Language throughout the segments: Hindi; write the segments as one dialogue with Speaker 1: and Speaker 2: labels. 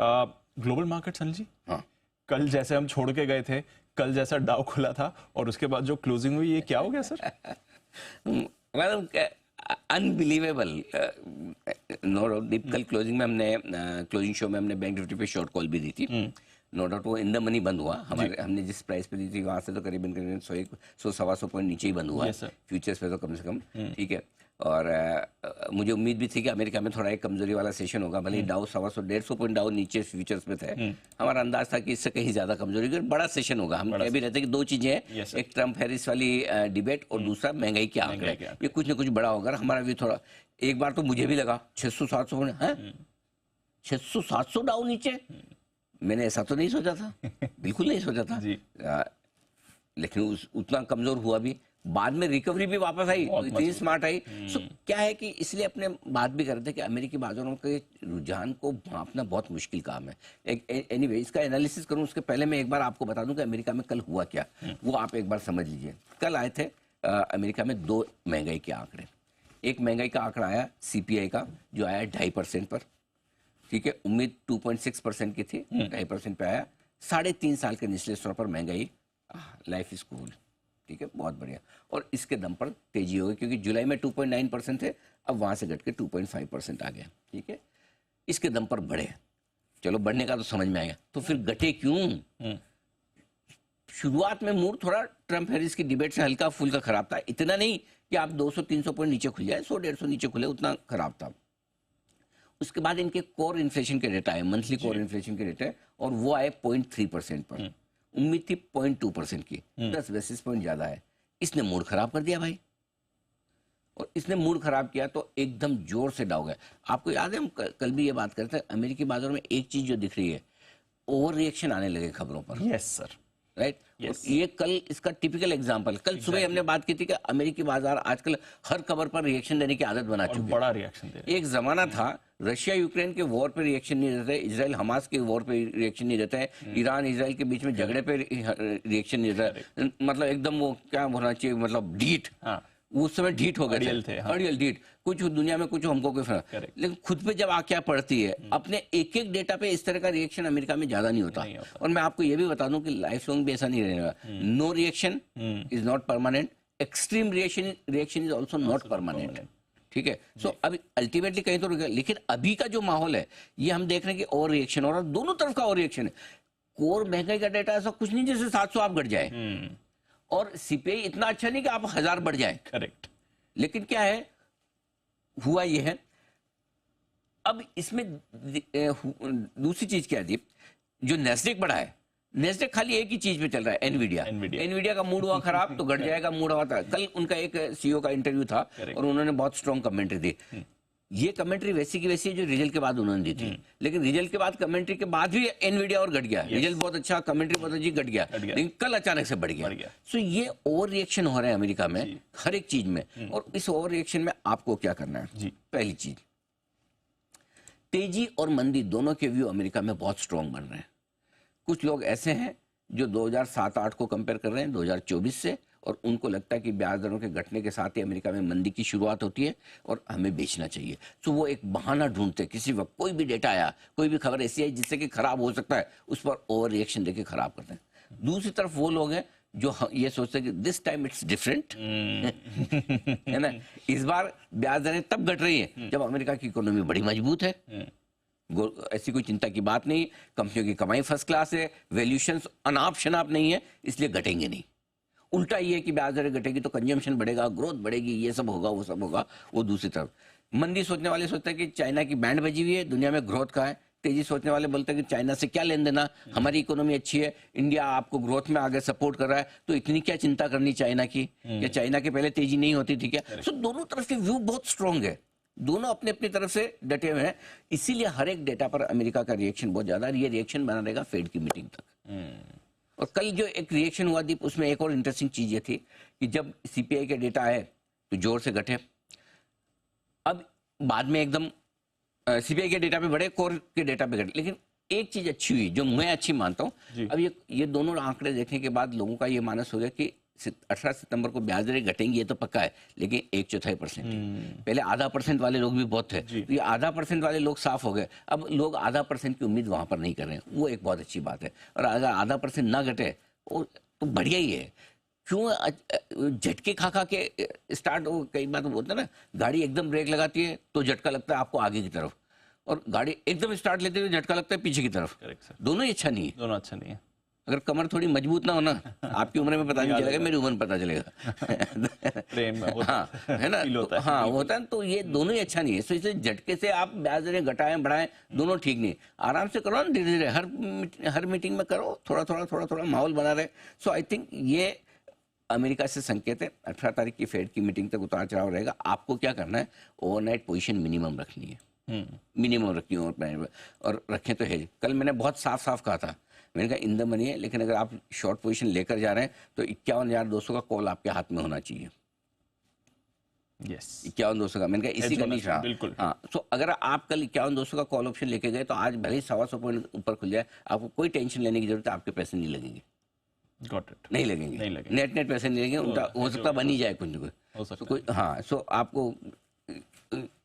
Speaker 1: ग्लोबल मार्केट सनी जी,
Speaker 2: हाँ।
Speaker 1: कल जैसे हम छोड़ के गए थे, कल जैसा डाउ खुला था और उसके बाद जो क्लोजिंग हुई, ये क्या हो गया सर?
Speaker 2: मतलब अनबिलीवेबल। नो डाउट कल क्लोजिंग में हमने क्लोजिंग शो में हमने बैंक निफ्टी पे शॉर्ट कॉल भी दी थी। नो डाउट वो इन द मनी बंद हुआ हमारे, हमने जिस प्राइस पे दी थी वहां से तो करीबन करीबन 100-125 पॉइंट नीचे ही बंद हुआ है। फ्यूचर्स पे तो कम से कम ठीक है। और मुझे उम्मीद भी थी कि अमेरिका में थोड़ा एक कमजोरी वाला सेशन होगा, भले डाउ 125-150 पॉइंट डाउ नीचे फ्यूचर्स पे थे। हमारा अंदाज था कि इससे कहीं ज्यादा कमजोरी होगी, बड़ा सेशन होगा। हम कह भी रहते कि दो चीजें हैं, एक ट्रम्प हैरिस वाली डिबेट और दूसरा महंगाई के आंकड़े। ये कुछ ना कुछ बड़ा होगा। हमारा भी थोड़ा एक बार तो मुझे भी लगा 600-700 पॉइंट है, 600-700 डाउ नीचे, मैंने ऐसा तो नहीं सोचा था, बिल्कुल नहीं सोचा था। लेकिन उतना कमजोर हुआ भी, बाद में रिकवरी भी वापस आई, इतनी स्मार्ट आई। सो क्या है कि इसलिए अपने बात भी करते हैं कि अमेरिकी बाजारों के रुझान को भांपना बहुत मुश्किल काम है। एनीवे इसका एनालिसिस करूं उसके पहले मैं एक बार आपको बता दूं कि अमेरिका में कल हुआ क्या, वो आप एक बार समझ लीजिए। कल आए थे अमेरिका में दो महंगाई के आंकड़े। एक महंगाई का आंकड़ा आया CPI का, जो आया 2.5% पर, ठीक है। उम्मीद 2.6% की थी, 2.5% पे आया। 3.5 साल के निचले स्तर पर महंगाई, लाइफ इज कूल, ठीक है, बहुत बढ़िया। और इसके दम पर तेजी हो गई, क्योंकि जुलाई में 2.9% थे, अब वहां से घट के 2.5% आ गया, ठीक है। इसके दम पर बढ़े, चलो बढ़ने का तो समझ में आएगा, तो फिर घटे क्यों? शुरुआत में मूड थोड़ा ट्रम्प हैरिस की डिबेट से हल्का फुल्का खराब था, इतना नहीं कि आप 200-300 पॉइंट नीचे खुल जाए, 100-150 नीचे खुले, उतना खराब था। उसके बाद इनके कोर इन्फ्लेशन के डेटा आए, मंथली कोर इन्फ्लेशन के डेटा, और वो आए 0.3% पर। उम्मीद थी 0.2% की, 10 बेसिस पॉइंट ज्यादा है। इसने मूड खराब कर दिया भाई, और इसने मूड खराब किया तो एकदम जोर से डाउन गया। आपको याद है हम कल भी ये बात करते हैं, अमेरिकी बाजारों में एक चीज जो दिख रही है, ओवर रिएक्शन आने लगे खबरों पर।
Speaker 1: Yes sir,
Speaker 2: right. ये कल इसका टिपिकल एग्जांपल, कल सुबह हमने बात की थी कि अमेरिकी बाजार आजकल हर खबर पर रिएक्शन देने की आदत बना चुके हैं,
Speaker 1: बड़ा रिएक्शन दे रहे हैं।
Speaker 2: एक जमाना था रशिया यूक्रेन के वॉर पे रिएक्शन नहीं देता है, इजराइल हमास के वॉर पे रिएक्शन नहीं देता है, ईरान इजराइल के बीच में झगड़े पे रिएक्शन नहीं देता है, मतलब एकदम वो क्या होना चाहिए, मतलब ढीठ। उस समय ढीठ हो गए थे, अड़ियल ढीठ, कुछ दुनिया में कुछ हमको कोई फर्क। लेकिन खुद पे जब आक्या पड़ती है, अपने एक एक डेटा पे इस तरह का रिएक्शन अमेरिका में ज्यादा नहीं होता। और मैं आपको ये भी बता दूं कि लाइफ लॉन्ग भी ऐसा नहीं रहेगा। No reaction is not permanent, extreme reaction is also not permanent, ठीक है। सो अभी अल्टीमेटली कहीं तो रुकेगा, लेकिन अभी का जो माहौल है ये हम देख रहे हैं कि और रिएक्शन हो रहा है, दोनों तरफ का और रिएक्शन है। कोर महंगाई का डेटा ऐसा कुछ नहीं जैसे 700 आप घट जाए, और CPI इतना अच्छा नहीं कि आप 1000 बढ़ जाए,
Speaker 1: करेक्ट।
Speaker 2: लेकिन क्या है, हुआ ये है। अब इसमें दूसरी चीज क्या थी, जो नेस्डेक बढ़ा है, नेस्डेक खाली एक ही चीज पे चल रहा है, एनवीडिया का मूड हुआ खराब तो घट जाएगा, मूड हुआ था। कल उनका एक CEO का इंटरव्यू था और उन्होंने बहुत स्ट्रॉन्ग कमेंट्री दी। ये कमेंट्री वैसी की वैसी जो रिजल्ट के बाद उन्होंने दी थी, लेकिन रिजल्ट के बाद कमेंट्री के बाद भी एनवीडिया और घट गया। रिजल्ट बहुत अच्छा, कमेंट्री बहुत अच्छी, घट गया, लेकिन कल अचानक से बढ़ गया। सो ये ओवर रिएक्शन हो रहा है अमेरिका में हर एक चीज में, और इस ओवर रिएक्शन में आपको क्या करना है? पहली चीज, तेजी और मंदी दोनों के व्यू अमेरिका में बहुत स्ट्रॉन्ग बन रहे हैं। कुछ लोग ऐसे हैं जो 2007-8 को कंपेयर कर रहे हैं 2024 से, और उनको लगता है कि ब्याज दरों के घटने के साथ ही अमेरिका में मंदी की शुरुआत होती है और हमें बेचना चाहिए। तो वो एक बहाना ढूंढते हैं, किसी वक्त कोई भी डेटा आया, कोई भी खबर ऐसी आई जिससे कि खराब हो सकता है, उस पर ओवर रिएक्शन देके खराब करते हैं। दूसरी तरफ वो लोग हैं जो ये सोचते हैं कि दिस टाइम इट्स डिफरेंट, है ना, इस बार ब्याज दरें तब घट रही हैं जब अमेरिका की इकोनॉमी बड़ी मजबूत है, ऐसी कोई चिंता की बात नहीं, कंपनियों की कमाई फर्स्ट क्लास है, वैल्यूएशंस अनाप शनाप नहीं है, इसलिए घटेंगे नहीं। उल्टा ये है कि ब्याज दरें घटेगी तो कंजम्पशन बढ़ेगा, ग्रोथ बढ़ेगी, ये सब होगा, वो सब होगा। वो दूसरी तरफ मंदी सोचने वाले सोचते हैं कि चाइना की बैंड बजी हुई है, दुनिया में ग्रोथ का है। तेजी सोचने वाले बोलते हैं कि चाइना से क्या लेन देना, हमारी इकोनॉमी अच्छी है, इंडिया आपको ग्रोथ में आगे सपोर्ट कर रहा है, तो इतनी क्या चिंता करनी चाइना की, या चाइना के पहले तेजी नहीं होती थी क्या? सो दोनों तरफ के व्यू बहुत स्ट्रांग है, दोनों अपने अपनी तरफ से डटे हुए हैं। इसीलिए हर एक डेटा पर अमेरिका का रिएक्शन बहुत ज्यादा, ये रिएक्शन बना रहेगा फेड की मीटिंग तक। और कल जो एक रिएक्शन हुआ दीप, उसमें एक और इंटरेस्टिंग चीज ये थी कि जब CPI के डेटा आए तो जोर से घटे, अब बाद में एकदम CPI के डेटा पे बढ़े, कोर के डेटा पे घटे। लेकिन एक चीज अच्छी हुई जो मैं अच्छी मानता हूँ, अब ये दोनों आंकड़े देखने के बाद लोगों का ये मानस हो गया कि 18 सितंबर को ब्याज दरें घटेंगी ये तो पक्का है, लेकिन 1/4%। पहले आधा % वाले लोग भी बहुत थे, तो ये आधा % वाले लोग साफ हो गए। अब लोग आधा % की उम्मीद वहां पर नहीं कर रहे हैं, वो एक बहुत अच्छी बात है। और अगर आधा % ना घटे तो बढ़िया ही है। क्यों झटके खा खा के स्टार्ट हो, कई बार तो बोलते हैं ना, गाड़ी एकदम ब्रेक लगाती है तो झटका लगता है आपको आगे की तरफ, और गाड़ी एकदम स्टार्ट लेते हुए झटका लगता है पीछे की तरफ।
Speaker 1: करेक्ट सर,
Speaker 2: दोनों ही अच्छा नहीं है।
Speaker 1: दोनों अच्छा नहीं है।
Speaker 2: अगर कमर थोड़ी मजबूत ना हो ना, आपकी उम्र में पता नहीं चलेगा, मेरी उम्र में पता चलेगा।
Speaker 1: प्रेम में होता
Speaker 2: हाँ, है ना,
Speaker 1: फील होता है।
Speaker 2: हाँ होता है। तो ये दोनों ही अच्छा नहीं है। तो इसे झटके से आप ब्याज दरें घटाएं बढ़ाएं, दोनों ठीक नहीं। आराम से करो ना, धीरे धीरे, हर मीटिंग में करो, थोड़ा थोड़ा माहौल बना रहे। सो आई थिंक ये अमेरिका से संकेत है। 18 तारीख की फेड की मीटिंग तक उतार चढ़ाव रहेगा। आपको क्या करना है, ओवरनाइट पोजीशन मिनिमम रखनी है, मिनिमम रखनी है, और रखें तो है। कल मैंने बहुत साफ साफ कहा था, मैंने कहा इन द मनी है, लेकिन अगर आप शॉर्ट पोजीशन लेकर जा रहे हैं तो 51,200 का कॉल आपके हाथ में होना चाहिए।
Speaker 1: यस,
Speaker 2: 51,200 का, मैंने कहा इसी कंडीशन।
Speaker 1: बिल्कुल।
Speaker 2: हाँ, तो अगर आप कल 51,200 का कॉल ऑप्शन लेके गए तो आज भले ही 125 पॉइंट ऊपर खुल जाए, आपको कोई टेंशन लेने की जरूरत है, आपके पैसे नहीं लगेंगे।
Speaker 1: Got it.
Speaker 2: नहीं लगेंगे,
Speaker 1: नहीं लगेंगे।
Speaker 2: नेट पैसे नहीं लगेंगे, उनका हो सकता बन ही जाए कुछ न
Speaker 1: हो
Speaker 2: कुछ।
Speaker 1: सकता
Speaker 2: तो कोई, हाँ, सो आपको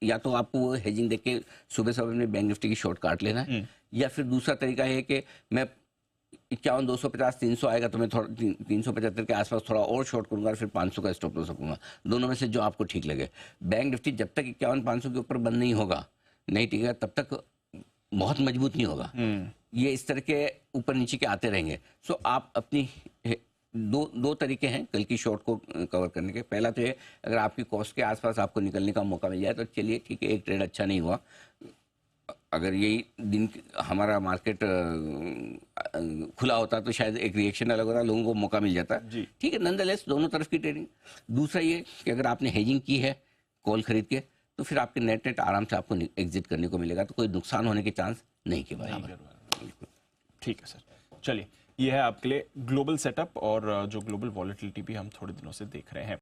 Speaker 2: या तो आपको वो हेजिंग देख के सुबह अपने बैंक निफ्टी की शॉर्ट काट लेना है, या फिर दूसरा तरीका है कि मैं 51,250 300 आएगा तो मैं थोड़ा 375 के आसपास थोड़ा और शॉर्ट करूंगा, फिर 500 का स्टॉप लॉस रखूंगा। दोनों में से जो आपको ठीक लगे। बैंक निफ्टी जब तक 51,500 के ऊपर बंद नहीं होगा, नहीं टिकेगा, तब तक बहुत मजबूत नहीं होगा। ये इस तरह के ऊपर नीचे के आते रहेंगे। सो आप अपनी दो तरीके हैं कल की शॉर्ट को कवर करने के। पहला तो ये, अगर आपकी कॉस्ट के आसपास आपको निकलने का मौका मिल जाए तो चलिए ठीक है, एक ट्रेड अच्छा नहीं हुआ। अगर यही दिन हमारा मार्केट खुला होता तो शायद एक रिएक्शन अलग होता, लोगों को मौका मिल जाता। ठीक है, नंदलेस दोनों तरफ की ट्रेडिंग। दूसरा ये कि अगर आपने हेजिंग की है कॉल खरीद के, तो फिर आपके नेट आराम से आपको एग्जिट करने को मिलेगा, तो कोई नुकसान होने के चांस नहीं के बराबर।
Speaker 1: ठीक है सर, चलिए ये है आपके लिए ग्लोबल सेटअप, और जो ग्लोबल वॉलेटिलिटी भी हम थोड़े दिनों से देख रहे हैं।